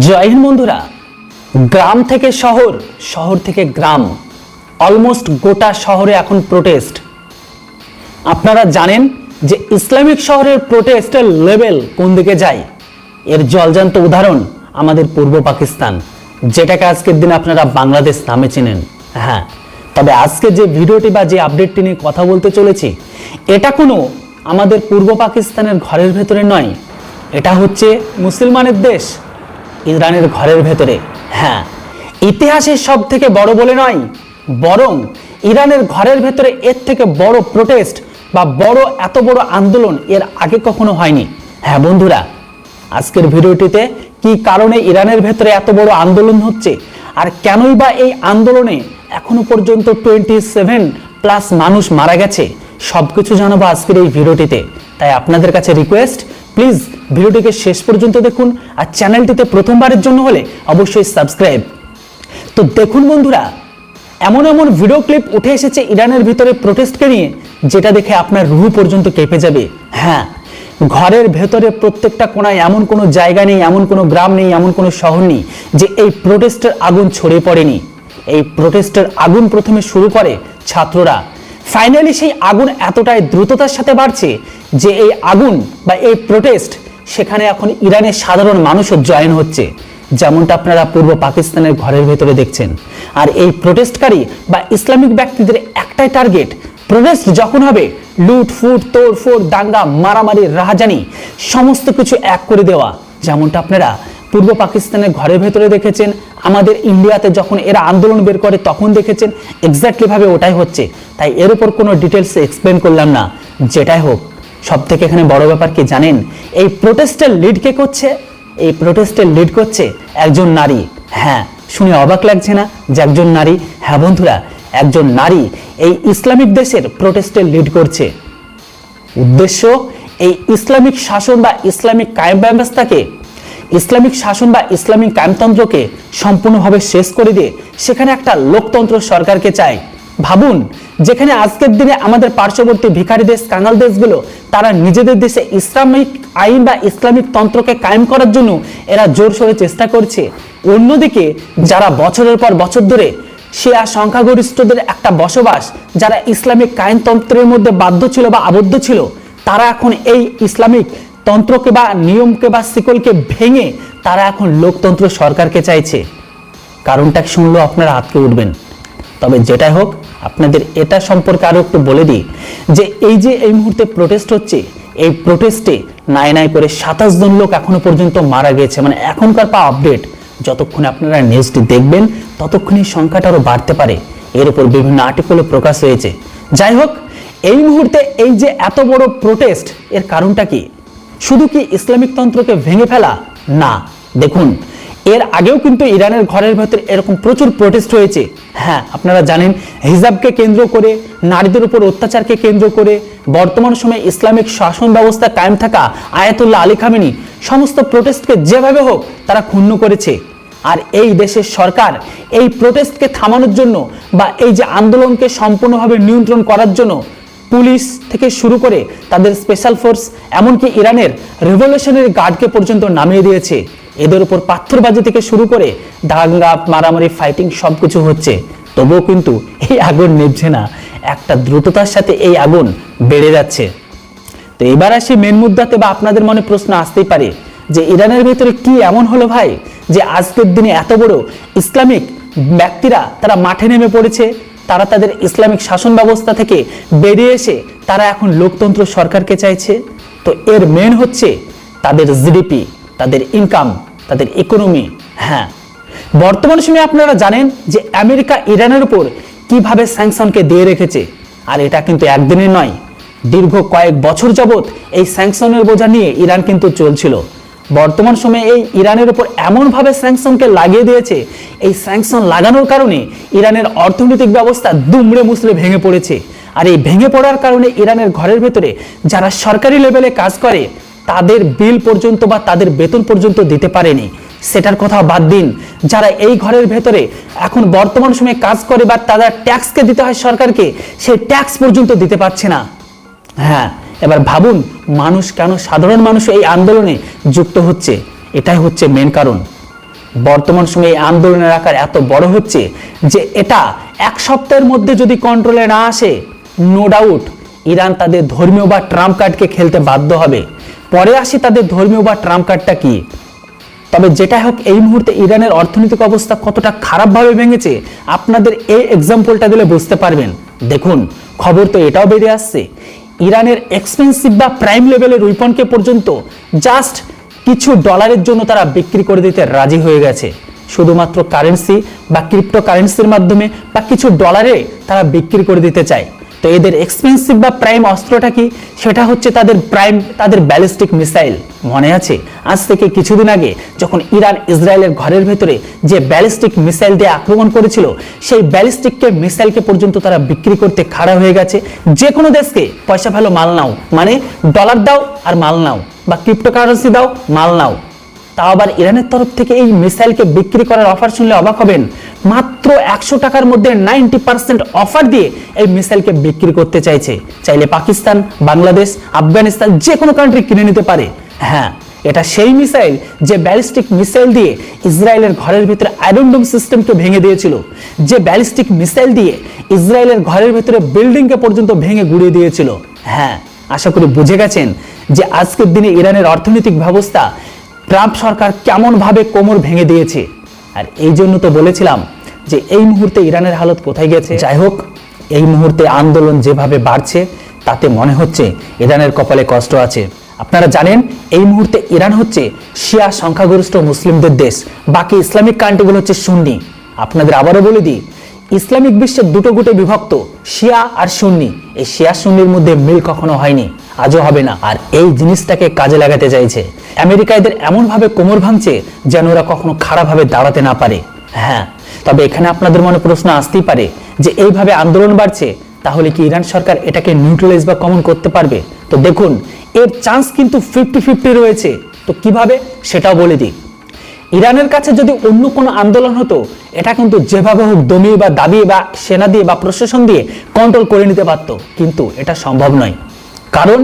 জয় হিন্দ বন্ধুরা। গ্রাম থেকে শহর, শহর থেকে গ্রাম, অলমোস্ট গোটা শহরে এখন প্রোটেস্ট। আপনারা জানেন যে ইসলামিক শহরের প্রোটেস্টের লেভেল কোন দিকে যায়। এর জলজান্ত উদাহরণ আমাদের পূর্ব পাকিস্তান, যেটাকে আজকের দিনে আপনারা বাংলাদেশ নামে চেনেন। হ্যাঁ, তবে আজকে যে ভিডিওটি বা যে আপডেটটি নিয়ে কথা বলতে চলেছি, এটা কোনো আমাদের পূর্ব পাকিস্তানের ঘরের ভেতরে নয়, এটা হচ্ছে মুসলমানের দেশ ইরানের ঘরের ভেতরে। হ্যাঁ, ইতিহাসের সব থেকে বড় বলে নয়, বরং ইরানের ঘরের ভেতরে এর থেকে বড় প্রোটেস্ট বা এত বড় আন্দোলন এর আগে কখনো হয়নি। হ্যাঁ বন্ধুরা, আজকের ভিডিওটিতে কি কারণে ইরানের ভেতরে এত বড় আন্দোলন হচ্ছে আর কেনই বা এই আন্দোলনে এখনো পর্যন্ত 27+ মানুষ মারা গেছে, সবকিছু জানাবো আজকের এই ভিডিওটিতে। তাই আপনাদের কাছে রিকোয়েস্ট, প্লিজ ভিডিওটিকে শেষ পর্যন্ত দেখুন, আর চ্যানেলটিতে প্রথমবারের জন্য হলে অবশ্যই সাবস্ক্রাইব। তো দেখুন বন্ধুরা, এমন এমন ভিডিও ক্লিপ উঠে এসেছে ইরানের ভিতরে প্রোটেস্টকে নিয়ে, যেটা দেখে আপনার রুহ পর্যন্ত কেঁপে যাবে। হ্যাঁ, ঘরের ভেতরে প্রত্যেকটা কোনায় এমন কোনো জায়গা নেই, এমন কোনো গ্রাম নেই, এমন কোনো শহর নেই যে এই প্রোটেস্টের আগুন ছড়িয়ে পড়েনি। এই প্রোটেস্টের আগুন প্রথমে শুরু করে ছাত্ররা, ফাইনালি সেই আগুন এতটাই দ্রুততার সাথে বাড়ছে যে এই আগুন বা এই প্রোটেস্ট সেখানে এখন ইরানের সাধারণ মানুষও জয়েন হচ্ছে, যেমনটা আপনারা পূর্ব পাকিস্তানের ঘরের ভেতরে দেখছেন। আর এই প্রোটেস্টকারী বা ইসলামিক ব্যক্তিদের একটাই টার্গেট, প্রোটেস্ট যখন হবে লুট ফুট তোড় ফোড় দাঙ্গা মারামারি রাহাজানি সমস্ত কিছু এক করে দেওয়া, যেমনটা আপনারা পূর্ব পাকিস্তানের ঘরের ভেতরে দেখেছেন, আমাদের ইন্ডিয়াতে যখন এরা আন্দোলন বের করে তখন দেখেছেন, এক্স্যাক্টলি ভাবে ওটাই হচ্ছে। তাই এর উপর কোনো ডিটেলসে এক্সপ্লেন করলাম না। যেটাই হোক, সব থেকে এখানে বড় ব্যাপার কি জানেন, এই প্রোটেস্টের লিড কে করছে? এই প্রোটেস্টের লিড করছে একজন নারী। হ্যাঁ, শুনে অবাক লাগছে না যে একজন নারী? হ্যাঁ বন্ধুরা, একজন নারী এই ইসলামিক দেশের প্রোটেস্টের লিড করছে। উদ্দেশ্য এই ইসলামিক শাসন বা ইসলামিক কায়েম ব্যবস্থাকে, ইসলামিক শাসন বা ইসলামিক কায়েমতন্ত্রকে সম্পূর্ণভাবে শেষ করে দিয়ে সেখানে একটা লোকতন্ত্র সরকারকে চায়। ভাবুন, যেখানে আজকের দিনে আমাদের পার্শ্ববর্তী ভিখারি দেশ, কাঙাল দেশগুলো, তারা নিজেদের দেশে ইসলামিক আইন বা ইসলামিক তন্ত্রকে কায়েম করার জন্য এরা জোরসোরে চেষ্টা করছে। অন্যদিকে যারা বছরের পর বছর ধরে শিয়া সংখ্যাগরিষ্ঠদের একটা বসবাস, যারা ইসলামিক কায়েমতন্ত্রের মধ্যে বাধ্য ছিল বা আবদ্ধ ছিল, তারা এখন এই ইসলামিক তন্ত্রকে বা নিয়মকে বা শিকলকে ভেঙে তারা এখন লোকতন্ত্র সরকারকে চাইছে। কারণটা শুনলেও আপনারা আটকে উঠবেন। তবে যেটাই হোক, আপনাদের এটা সম্পর্কে আরো একটু বলে দিই যে এই মুহূর্তে প্রোটেস্ট হচ্ছে, এই প্রোটেস্টে নাই করে 27 জন লোক এখনো পর্যন্ত মারা গেছে। মানে এখনকার পাওয়া আপডেট, যতক্ষণে আপনারা নিউজটি দেখবেন ততক্ষণে সংখ্যাটা আরো বাড়তে পারে। এর উপর বিভিন্ন আর্টিকেলে প্রকাশ হয়েছে। যাই হোক, এই মুহূর্তে এই যে এত বড় প্রোটেস্ট, এর কারণটা কি? শুধু কি ইসলামিক তন্ত্রকে ভেঙে ফেলা? না, দেখুন, এর আগেও কিন্তু ইরানের ঘরের ভেতর এরকম প্রচুর প্রোটেস্ট হয়েছে। হ্যাঁ, আপনারা জানেন, হিজাবকে কেন্দ্র করে, নারীদের উপর অত্যাচারকে কেন্দ্র করে বর্তমান সময়ে ইসলামিক শাসন ব্যবস্থা কায়েম থাকা আয়াতুল্লাহ আলী খামেনি সমস্ত প্রোটেস্টকে যেভাবে হোক তারা ক্ষুণ্ণ করেছে। আর এই দেশের সরকার এই প্রোটেস্টকে থামানোর জন্য বা এই যে আন্দোলনকে সম্পূর্ণভাবে নিয়ন্ত্রণ করার জন্য পুলিশ থেকে শুরু করে তাদের স্পেশাল ফোর্স, এমনকি ইরানের রেভলিউশনারি গার্ডকে পর্যন্ত নামিয়ে দিয়েছে। এদের উপর পাথরবাজি থেকে শুরু করে দাঙ্গা মারামারি ফাইটিং সবকিছু হচ্ছে, তবুও কিন্তু এই আগুন নিভছে না। একটা দ্রুততার সাথে এই আগুন বেড়ে যাচ্ছে। তো এবার আসি মেন মুদ্দাতে, বা আপনাদের মনে প্রশ্ন আসতেই পারে যে ইরানের ভেতরে কি এমন হলো ভাই যে আজকের দিনে এত বড় ইসলামিক ব্যক্তিরা তারা মাঠে নেমে পড়েছে, তারা তাদের ইসলামিক শাসন ব্যবস্থা থেকে বেরিয়ে এসে তারা এখন লোকতন্ত্র সরকারকে চাইছে। তো এর মেন হচ্ছে তাদের জিডিপি, তাদের ইনকাম, তাদের ইকোনমি। হ্যাঁ, বর্তমান সময়ে আপনারা জানেন যে আমেরিকা ইরানের উপর কিভাবে স্যাংশনকে দিয়ে রেখেছে। আর এটা কিন্তু একদিনের নয়, দীর্ঘ কয়েক বছর যাবত এই স্যাংশনের বোঝা নিয়ে ইরান কিন্তু চলছিল। বর্তমান সময়ে এই ইরানের উপর এমনভাবে স্যাংশনকে লাগিয়ে দিয়েছে, এই স্যাংশন লাগানোর কারণে ইরানের অর্থনৈতিক ব্যবস্থা দুমড়ে মুচড়ে ভেঙে পড়েছে। আর এই ভেঙে পড়ার কারণে ইরানের ঘরের ভেতরে যারা সরকারি লেভেলে কাজ করে তাদের বিল পর্যন্ত বা তাদের বেতন পর্যন্ত দিতে পারেনি। সেটার কথা বাদ দিন, যারা এই ঘরের ভেতরে এখন বর্তমান সময়ে কাজ করে বা তারা ট্যাক্সকে দিতে হয় সরকারকে, সেই ট্যাক্স পর্যন্ত দিতে পারছে না। হ্যাঁ, এবার ভাবুন মানুষ কেন, সাধারণ মানুষ এই আন্দোলনে যুক্ত হচ্ছে। এটাই হচ্ছে মেন কারণ। বর্তমান সময়ে এই আন্দোলনের আকার এত বড় হচ্ছে যে এটা এক সপ্তাহের মধ্যে যদি কন্ট্রোলে না আসে, নো ডাউট ইরান তাদের ধর্মীয় বা ট্রাম্প কার্ডকে খেলতে বাধ্য হবে। পরে আসি তাদের ধর্মীয় বা ট্রাম্প কার্ডটা কি। তবে যেটা হোক, এই মুহূর্তে ইরানের অর্থনৈতিক অবস্থা কতটা খারাপভাবে ভেঙেছে আপনাদের এই এক্সাম্পলটা দিলে বুঝতে পারবেন। দেখুন, খবর তো এটাও বেরিয়ে আসছে, ইরানের এক্সপেন্সিভ বা প্রাইম লেভেলের উইপনকে পর্যন্ত জাস্ট কিছু ডলারের জন্য তারা বিক্রি করে দিতে রাজি হয়ে গেছে। শুধুমাত্র কারেন্সি বা ক্রিপ্টো কারেন্সির মাধ্যমে বা কিছু ডলারে তারা বিক্রি করে দিতে চায়। তো এদের এক্সপেন্সিভ বা প্রাইম অস্ত্রটা কি? সেটা হচ্ছে তাদের ব্যালিস্টিক মিসাইল। মনে আছে আজ থেকে কিছুদিন আগে যখন ইরান ইসরায়েলের ঘরের ভেতরে যে ব্যালিস্টিক মিসাইল দিয়ে আক্রমণ করেছিল, সেই ব্যালিস্টিক মিসাইলকে পর্যন্ত তারা বিক্রি করতে খাড়া হয়ে গেছে। যে কোনো দেশকে পয়সা ফেলো মাল নাও, মানে ডলার দাও আর মাল নাও, বা ক্রিপ্টোকারেন্সি দাও মাল নাও। তাও আবার ইরানের তরফ থেকে এই মিসাইলকে বিক্রি করার অফার শুনলে অবাক হবেন, মাত্র 100 টাকার মধ্যে 90% অফার দিয়ে এই মিসাইলকে বিক্রি করতে চাইছে। চাইলে পাকিস্তান, বাংলাদেশ, আফগানিস্তান যে কোনো কান্ট্রি কিনে নিতে পারে। হ্যাঁ, এটা সেই মিসাইল যে ব্যালিস্টিক মিসাইল দিয়ে ইসরায়েলের ঘরের ভিতরে আয়রন ডোম সিস্টেমকে ভেঙে দিয়েছিল, যে ব্যালিস্টিক মিসাইল দিয়ে ইসরায়েলের ঘরের ভিতরে বিল্ডিংকে পর্যন্ত ভেঙে গুঁড়িয়ে দিয়েছিল। হ্যাঁ, আশা করি বুঝে গেছেন যে আজকের দিনে ইরানের অর্থনৈতিক ব্যবস্থা ট্রাম্প সরকার কেমন ভাবে কোমর ভেঙে দিয়েছে। আর এই জন্য তো বলেছিলাম যে এই মুহূর্তে ইরানের হালত কোথায় গেছে। যাই হোক, এই মুহূর্তে আন্দোলন যেভাবে বাড়ছে তাতে মনে হচ্ছে ইরানের কপালে কষ্ট আছে। আপনারা জানেন এই মুহূর্তে ইরান হচ্ছে শিয়া সংখ্যাগরিষ্ঠ মুসলিমদের দেশ, বাকি ইসলামিক কান্ট্রিগুলো হচ্ছে সুন্নি। আপনাদের আবারও বলে দিই, ইসলামিক বিশ্বের দুটো গুটে বিভক্ত, শিয়া আর সুন্নি। এই শিয়া সুন্নির মধ্যে মিল কখনো হয়নি, আজও হবে না। আর এই জিনিসটাকে কাজে লাগাতে চাইছে আমেরিকা। এদের এমন ভাবে কোমর ভাঙছে যেন ওরা কখনো খারাপভাবে দাঁড়াতে না পারে। হ্যাঁ, তবে এখানে আপনাদের মনে প্রশ্ন আসতেই পারে যে এইভাবে আন্দোলন বাড়ছে, তাহলে কি ইরান সরকার এটাকে নিউট্রালাইজ বা কমন করতে পারবে? তো দেখুন, এর চান্স কিন্তু 50-50 রয়েছে। তো কিভাবে সেটাও বলে দিই। ইরানের কাছে যদি অন্য কোনো আন্দোলন হতো, এটা কিন্তু যেভাবে হোক দমিয়ে বা দাবিয়ে বা সেনা দিয়ে বা প্রশাসন দিয়ে কন্ট্রোল করে নিতে পারত, কিন্তু এটা সম্ভব নয়। কারণ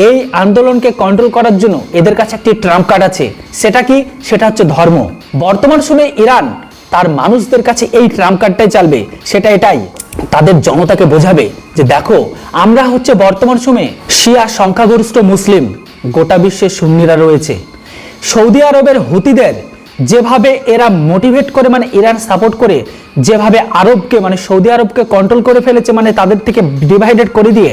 এই আন্দোলনকে কন্ট্রোল করার জন্য এদের কাছে একটি ট্রাম্প কার্ড আছে। সেটা কি? সেটা হচ্ছে ধর্ম। বর্তমান সময়ে ইরান তার মানুষদের কাছে এই ট্রাম্প কার্ডটাই চালবে। সেটা এটাই, তাদের জনতাকে বোঝাবে যে দেখো, আমরা হচ্ছে বর্তমান সময়ে শিয়া সংখ্যাগরিষ্ঠ মুসলিম, গোটা বিশ্বে সুন্নিরা রয়েছে। সৌদি আরবের হুতিদের যেভাবে এরা মোটিভেট করে, মানে ইরান সাপোর্ট করে, যেভাবে আরবকে মানে সৌদি আরবকে কন্ট্রোল করে ফেলেছে, মানে তাদের থেকে ডিভাইডেড করে দিয়ে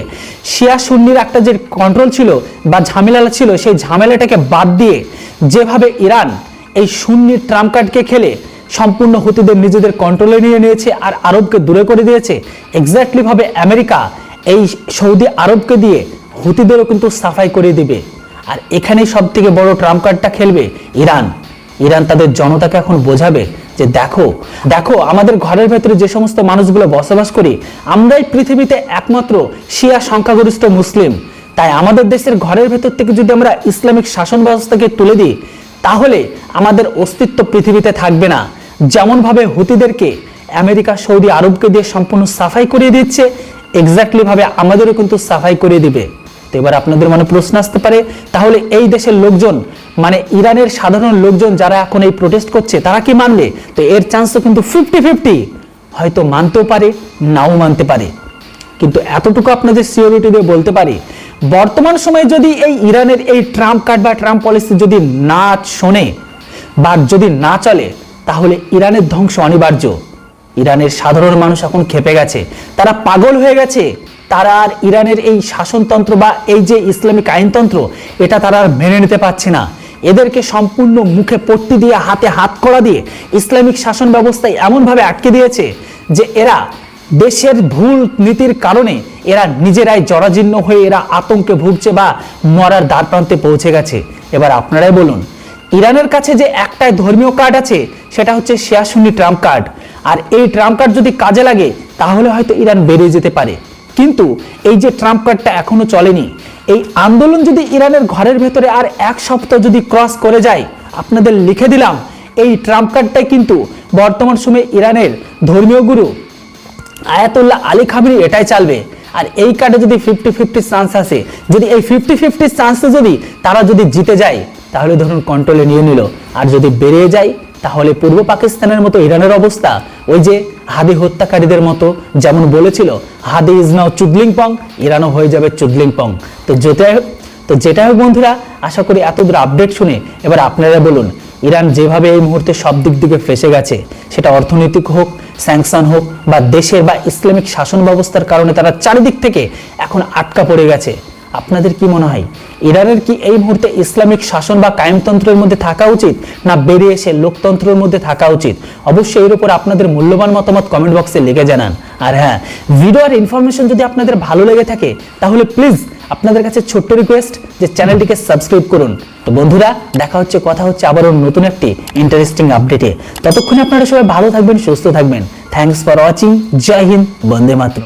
শিয়া সুন্নির একটা যে কন্ট্রোল ছিল বা ঝামেলা ছিল, সেই ঝামেলাটাকে বাদ দিয়ে যেভাবে ইরান এই সুন্নির ট্রাম্প কার্ডকে খেলে সম্পূর্ণ হুতিদের নিজেদের কন্ট্রোলে নিয়ে নিয়েছে আর আরবকে দূরে করে দিয়েছে, এক্স্যাক্টলি ভাবে আমেরিকা এই সৌদি আরবকে দিয়ে হুতিদেরও কিন্তু সাফাই করে দিবে। আর এখানেই সব থেকে বড় ট্রাম্প কার্ডটা খেলবে ইরান। ইরান তাদের জনতাকে এখন বোঝাবে যে দেখো দেখো, আমাদের ঘরের ভেতরে যে সমস্ত মানুষগুলো বসবাস করি, আমরাই পৃথিবীতে একমাত্র শিয়া সংখ্যাগরিষ্ঠ মুসলিম। তাই আমাদের দেশের ঘরের ভেতর থেকে যদি আমরা ইসলামিক শাসন ব্যবস্থাকে তুলে দিই, তাহলে আমাদের অস্তিত্ব পৃথিবীতে থাকবে না। যেমন ভাবে হুতিদেরকে আমেরিকা সৌদি আরবকে দিয়ে সম্পূর্ণ সাফাই করিয়ে দিচ্ছে, এক্স্যাক্টলি ভাবে আমাদেরও কিন্তু সাফাই করিয়ে দিবে। তো এবার আপনাদের মনে প্রশ্ন আসতে পারে, তাহলে এই দেশের লোকজন, মানে ইরানের সাধারণ লোকজন যারা এখন এই প্রোটেস্ট করছে, তারা কি মানবে? তো এর চান্স তো কিন্তু 50-50, হয়তো মানতেও পারে, নাও মানতে পারে। কিন্তু এতটুকু আপনাদের সিওরিটি দিয়ে বলতে পারি, বর্তমান সময়ে যদি এই ইরানের এই ট্রাম্প কার্ড বা ট্রাম্প পলিসি যদি না শোনে বা যদি না চলে, তাহলে ইরানের ধ্বংস অনিবার্য। ইরানের সাধারণ মানুষ এখন খেপে গেছে, তারা পাগল হয়ে গেছে। তারা আর ইরানের এই শাসনতন্ত্র বা এই যে ইসলামিক আইনতন্ত্র, এটা তারা আর মেনে নিতে পারছে না। এদেরকে সম্পূর্ণ মুখে পট্টি দিয়ে, হাতে হাত কড়া দিয়ে ইসলামিক শাসন ব্যবস্থায় এমনভাবে আটকে দিয়েছে যে এরা দেশের ভুল নীতির কারণে এরা নিজেরাই জরাজীর্ণ হয়ে এরা আতঙ্কে ভুগছে বা মরার দ্বার প্রান্তে পৌঁছে গেছে। এবার আপনারাই বলুন, ইরানের কাছে যে একটাই ধর্মীয় কার্ড আছে, সেটা হচ্ছে শিয়া সুন্নি ট্রাম্প কার্ড। আর এই ট্রাম্প কার্ড যদি কাজে লাগে, তাহলে হয়তো ইরান বেরিয়ে যেতে পারে। কিন্তু এই যে ট্রাম্প কার্ডটা এখনো চলেনি, এই আন্দোলন যদি ইরানের ঘরের ভেতরে আর এক সপ্তাহ যদি ক্রস করে যায়, আপনাদের লিখে দিলাম, এই ট্রাম্প কার্ডটাই কিন্তু বর্তমান সময়ে ইরানের ধর্মীয় গুরু আয়াতুল্লাহ আলী খামেনি এটাই চালবে। আর এই কার্ডে যদি 50-50 চান্স আসে, যদি এই 50-50 চান্সে যদি তারা যদি জিতে যায়, তাহলে ধরুন কন্ট্রোলে নিয়ে নিল। আর যদি বেরিয়ে যায়, তাহলে পূর্ব পাকিস্তানের মতো ইরানের অবস্থা ওই যে হাদি হত্যাকারীদের মতো, যেমন বলেছিল হাদি ইজ নাও চুদলিংপং, ইরানও হয়ে যাবে চুদলিংপং। তো যেটা হোক বন্ধুরা, আশা করি এতদূর আপডেট শুনে এবার আপনারা বলুন, ইরান যেভাবে এই মুহূর্তে সব দিক থেকে ফেসে গেছে, সেটা অর্থনৈতিক হোক, স্যাংশন হোক, বা দেশের বা ইসলামিক শাসন ব্যবস্থার কারণে তারা চারিদিক থেকে এখন আটকা পড়ে গেছে, আপনাদের কি মনে হয় ইরানের কি এই মুহূর্তে ইসলামিক শাসন বা কায়েমতন্ত্রের মধ্যে থাকা উচিত, না বেরিয়ে এসে লোকতন্ত্রের মধ্যে থাকা উচিত? অবশ্যই এর উপর আপনাদের মূল্যবান মতামত কমেন্ট বক্সে লিখে জানান। আর হ্যাঁ, ভিডিও আর ইনফরমেশন যদি আপনাদের ভালো লেগে থাকে তাহলে প্লিজ আপনাদের কাছে ছোট্ট রিকোয়েস্ট যে চ্যানেলটিকে সাবস্ক্রাইব করুন। তো বন্ধুরা, দেখা হচ্ছে, কথা হচ্ছে আবারও নতুন একটি ইন্টারেস্টিং আপডেটে। ততক্ষণে আপনারা সবাই ভালো থাকবেন, সুস্থ থাকবেন। Thanks for watching. জয় হিন্দ, বন্দে মাতরম।